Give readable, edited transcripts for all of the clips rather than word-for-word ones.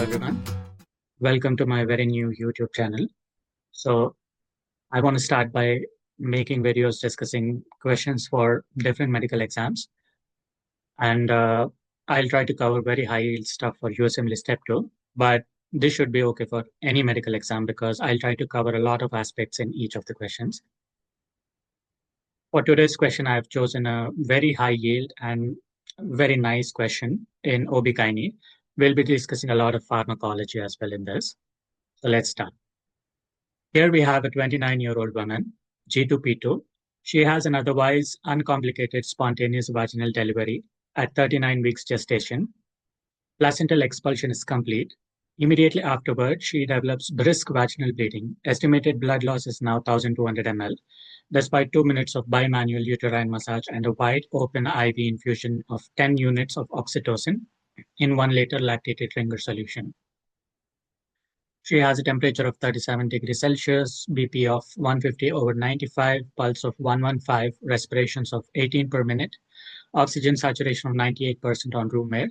Hello everyone. Welcome to my very new YouTube channel. So I want to start by making videos discussing questions for different medical exams. And I'll try to cover very high yield stuff for USMLE Step 2. But this should be okay for any medical exam because I'll try to cover a lot of aspects in each of the questions. For today's question, I've chosen a very high yield and very nice question in ob-gyne. We'll be discussing a lot of pharmacology as well in this. So let's start. Here we have a 29-year-old woman, G2P2. She has an otherwise uncomplicated spontaneous vaginal delivery at 39 weeks gestation. Placental expulsion is complete. Immediately afterward, she develops brisk vaginal bleeding. Estimated blood loss is now 1,200 ml, despite 2 minutes of bimanual uterine massage and a wide open IV infusion of 10 units of oxytocin in 1 liter lactated ringer solution. She has a temperature of 37 degrees Celsius, BP of 150/95, pulse of 115, respirations of 18 per minute, oxygen saturation of 98% on room air.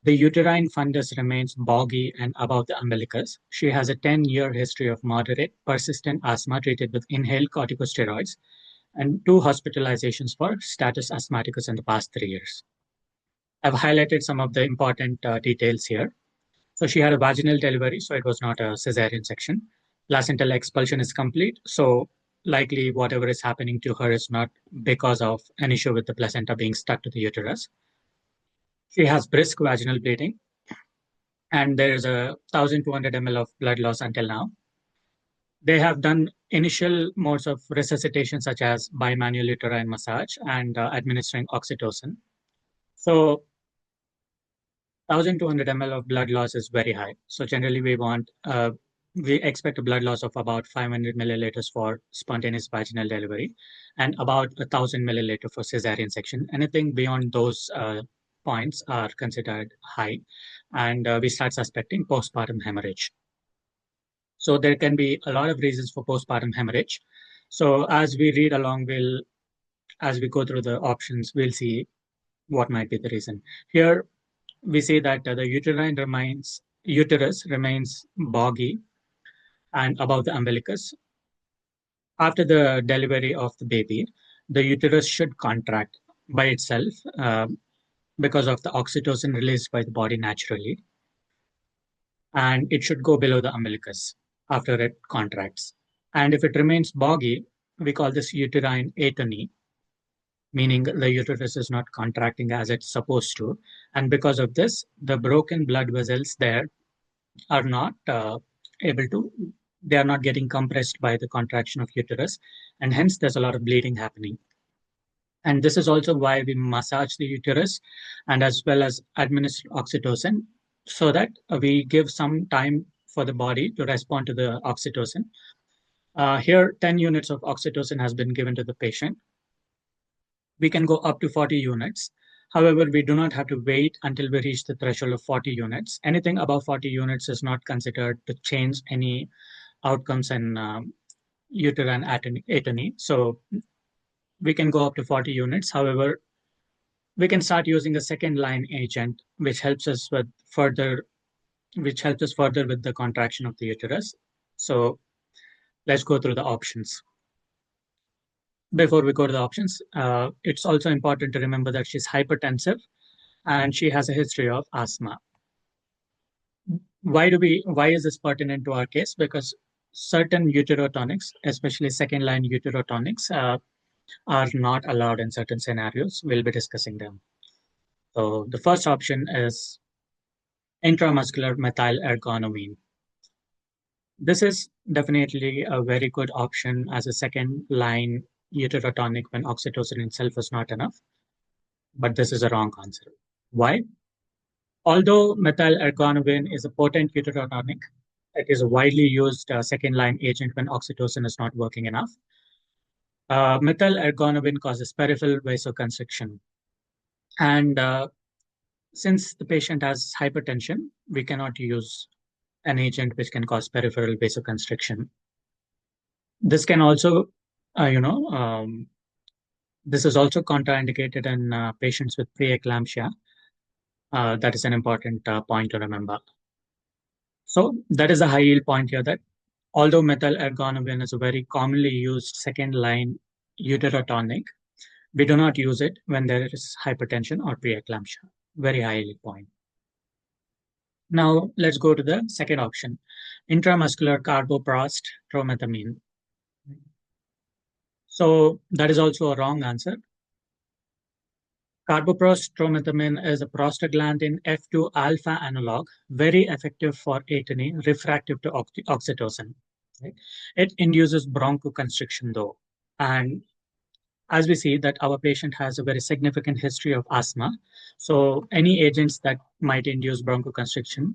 The uterine fundus remains boggy and above the umbilicus. She has a 10-year history of moderate, persistent asthma treated with inhaled corticosteroids and 2 hospitalizations for status asthmaticus in the past 3 years. I've highlighted some of the important details here. So she had a vaginal delivery, so it was not a cesarean section. Placental expulsion is complete, so likely whatever is happening to her is not because of an issue with the placenta being stuck to the uterus. She has brisk vaginal bleeding, and there is a 1,200 ml of blood loss until now. They have done initial modes of resuscitation, such as bimanual uterine massage and administering oxytocin. So 1,200 ml of blood loss is very high. So generally we expect a blood loss of about 500 milliliters for spontaneous vaginal delivery and about 1,000 milliliter for cesarean section. Anything beyond those points are considered high, and we start suspecting postpartum hemorrhage. So there can be a lot of reasons for postpartum hemorrhage. So as we read along, as we go through the options, we'll see what might be the reason. Here, we see that the uterus remains boggy and above the umbilicus. After the delivery of the baby, the uterus should contract by itself because of the oxytocin released by the body naturally. And it should go below the umbilicus after it contracts. And if it remains boggy, we call this uterine atony, meaning the uterus is not contracting as it's supposed to. And because of this, the broken blood vessels there are not they are not getting compressed by the contraction of uterus. And hence, there's a lot of bleeding happening. And this is also why we massage the uterus and as well as administer oxytocin so that we give some time for the body to respond to the oxytocin. Here, 10 units of oxytocin has been given to the patient. We can go up to 40 units. However, we do not have to wait until we reach the threshold of 40 units. Anything above 40 units is not considered to change any outcomes in uterine atony. So we can go up to 40 units. However, we can start using a second line agent, which helps us further with the contraction of the uterus. So let's go through the options. Before we go to the options, it's also important to remember that she's hypertensive and she has a history of asthma. Why is this pertinent to our case? Because certain uterotonics, especially second line uterotonics, are not allowed in certain scenarios. We'll be discussing them. So the first option is intramuscular methyl ergonomine. This is definitely a very good option as a second line uterotonic when oxytocin itself is not enough. But this is a wrong answer. Why? Although methyl ergonomine is a potent uterotonic, it is a widely used second line agent when oxytocin is not working enough. Methyl ergonomine causes peripheral vasoconstriction. And since the patient has hypertension, we cannot use an agent which can cause peripheral vasoconstriction. This can also, this is also contraindicated in patients with preeclampsia. That is an important point to remember. So that is a high yield point here, that although methyl ergonovin is a very commonly used second line uterotonic, we do not use it when there is hypertension or preeclampsia. Very high yield point. Now let's go to the second option, intramuscular carboprost tromethamine. So that is also a wrong answer. Carboprost tromethamine is a prostaglandin F2 alpha analog, very effective for atony, refractive to oxytocin. Right? It induces bronchoconstriction though. And as we see that our patient has a very significant history of asthma. So any agents that might induce bronchoconstriction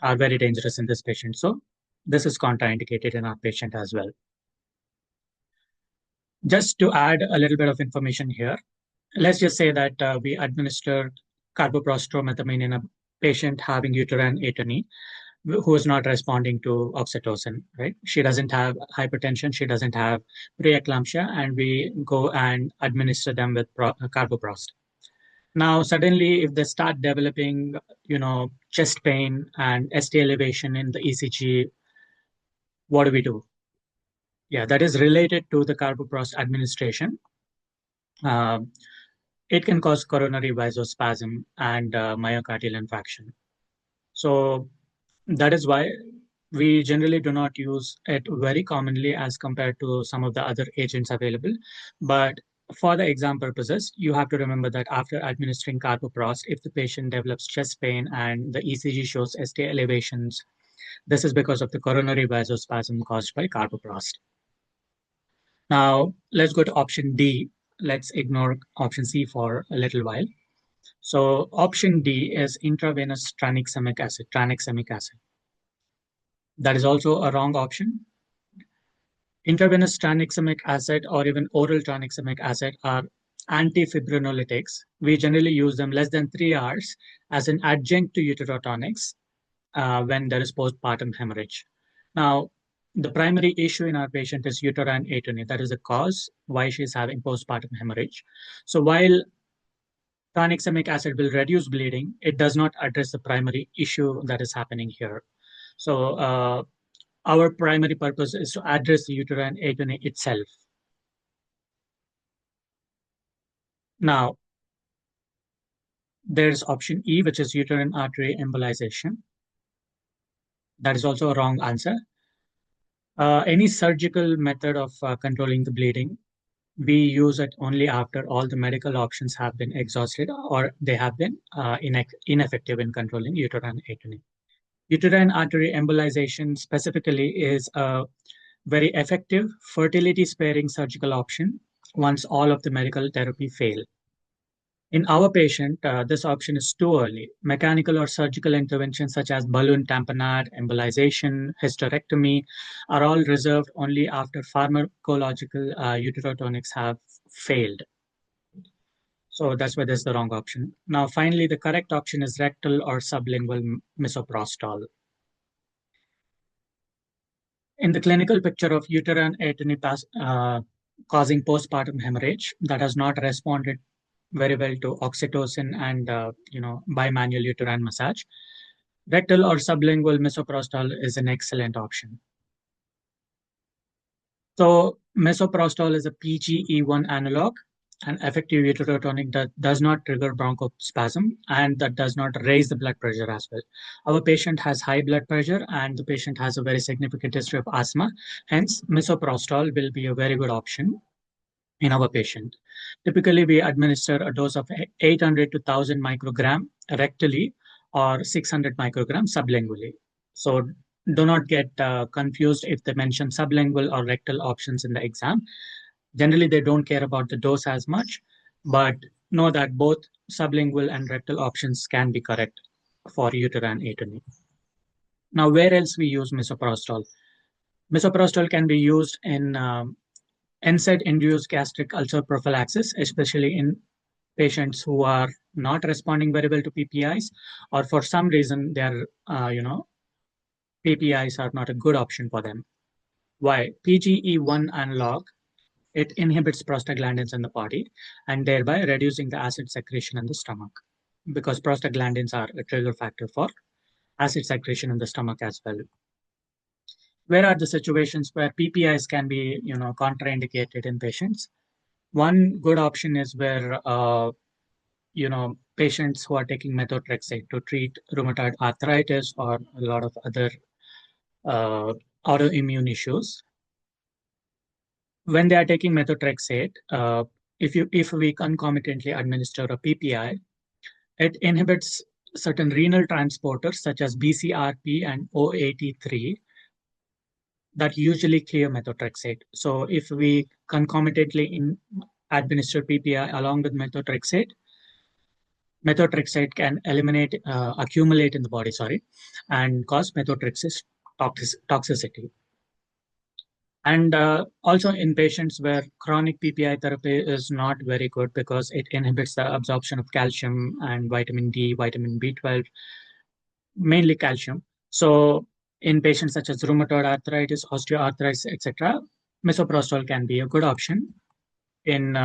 are very dangerous in this patient. So this is contraindicated in our patient as well. Just to add a little bit of information here, let's just say that we administered carboprostromethamine in a patient having uterine atony who is not responding to oxytocin, right? She doesn't have hypertension, she doesn't have preeclampsia, and we go and administer them with carboprost. Now, suddenly, if they start developing, chest pain and ST elevation in the ECG, what do we do? Yeah, that is related to the carboprost administration. Uh, it can cause coronary vasospasm and myocardial infarction. So that is why we generally do not use it very commonly as compared to some of the other agents available. But for the exam purposes, you have to remember that after administering carboprost, if the patient develops chest pain and the ECG shows ST elevations, this is because of the coronary vasospasm caused by carboprost. Now, let's go to option D. Let's ignore option C for a little while. So option D is intravenous tranexamic acid. That is also a wrong option. Intravenous tranexamic acid or even oral tranexamic acid are antifibrinolytics. We generally use them less than 3 hours as an adjunct to uterotonics when there is postpartum hemorrhage. Now, the primary issue in our patient is uterine atony. That is the cause why she is having postpartum hemorrhage. So while tranexamic acid will reduce bleeding, it does not address the primary issue that is happening here. So our primary purpose is to address the uterine atony itself. Now, there's option E, which is uterine artery embolization. That is also a wrong answer. Any surgical method of controlling the bleeding, we use it only after all the medical options have been exhausted or they have been ineffective in controlling uterine atony. Uterine artery embolization specifically is a very effective fertility sparing surgical option once all of the medical therapy fail. In our patient, this option is too early. Mechanical or surgical interventions such as balloon tamponade, embolization, hysterectomy are all reserved only after pharmacological uterotonics have failed. So that's why this is the wrong option. Now, finally, the correct option is rectal or sublingual misoprostol. In the clinical picture of uterine atony causing postpartum hemorrhage that has not responded very well to oxytocin and bimanual uterine massage, rectal or sublingual misoprostol is an excellent option. So misoprostol is a PGE1 analog, an effective uterotonic that does not trigger bronchospasm and that does not raise the blood pressure as well. Our patient has high blood pressure and the patient has a very significant history of asthma. Hence, misoprostol will be a very good option in our patient. Typically, we administer a dose of 800 to 1000 microgram rectally or 600 microgram sublingually. So do not get confused if they mention sublingual or rectal options in the exam. Generally, they don't care about the dose as much, but know that both sublingual and rectal options can be correct for uterine atony. Now, where else we use misoprostol? Misoprostol can be used in NSAID-induced gastric ulcer prophylaxis, especially in patients who are not responding very well to PPIs, or for some reason their PPIs are not a good option for them. Why? PGE1 analog, it inhibits prostaglandins in the body and thereby reducing the acid secretion in the stomach because prostaglandins are a trigger factor for acid secretion in the stomach as well. Where are the situations where PPIs can be, contraindicated in patients? One good option is where, patients who are taking methotrexate to treat rheumatoid arthritis or a lot of other uh, autoimmune issues. When they are taking methotrexate, if we concomitantly administer a PPI, it inhibits certain renal transporters such as BCRP and OAT3 that usually clear methotrexate. So if we concomitantly administer PPI along with methotrexate, methotrexate can accumulate in the body, and cause methotrexate toxicity. And also in patients where chronic PPI therapy is not very good because it inhibits the absorption of calcium and vitamin D, vitamin B12, mainly calcium. So in patients such as rheumatoid arthritis, osteoarthritis, etc., misoprostol can be a good option in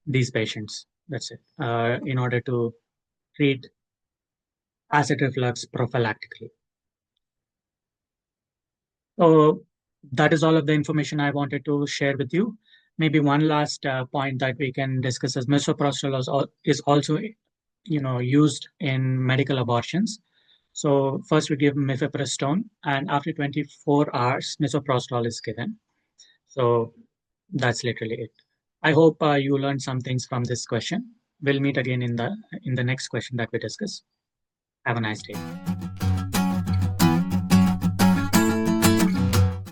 these patients. That's it. In order to treat acid reflux prophylactically. So that is all of the information I wanted to share with you. Maybe one last point that we can discuss is misoprostol is also, used in medical abortions. So first we give mifepristone, and after 24 hours, misoprostol is given. So that's literally it. I hope you learned some things from this question. We'll meet again in the next question that we discuss. Have a nice day.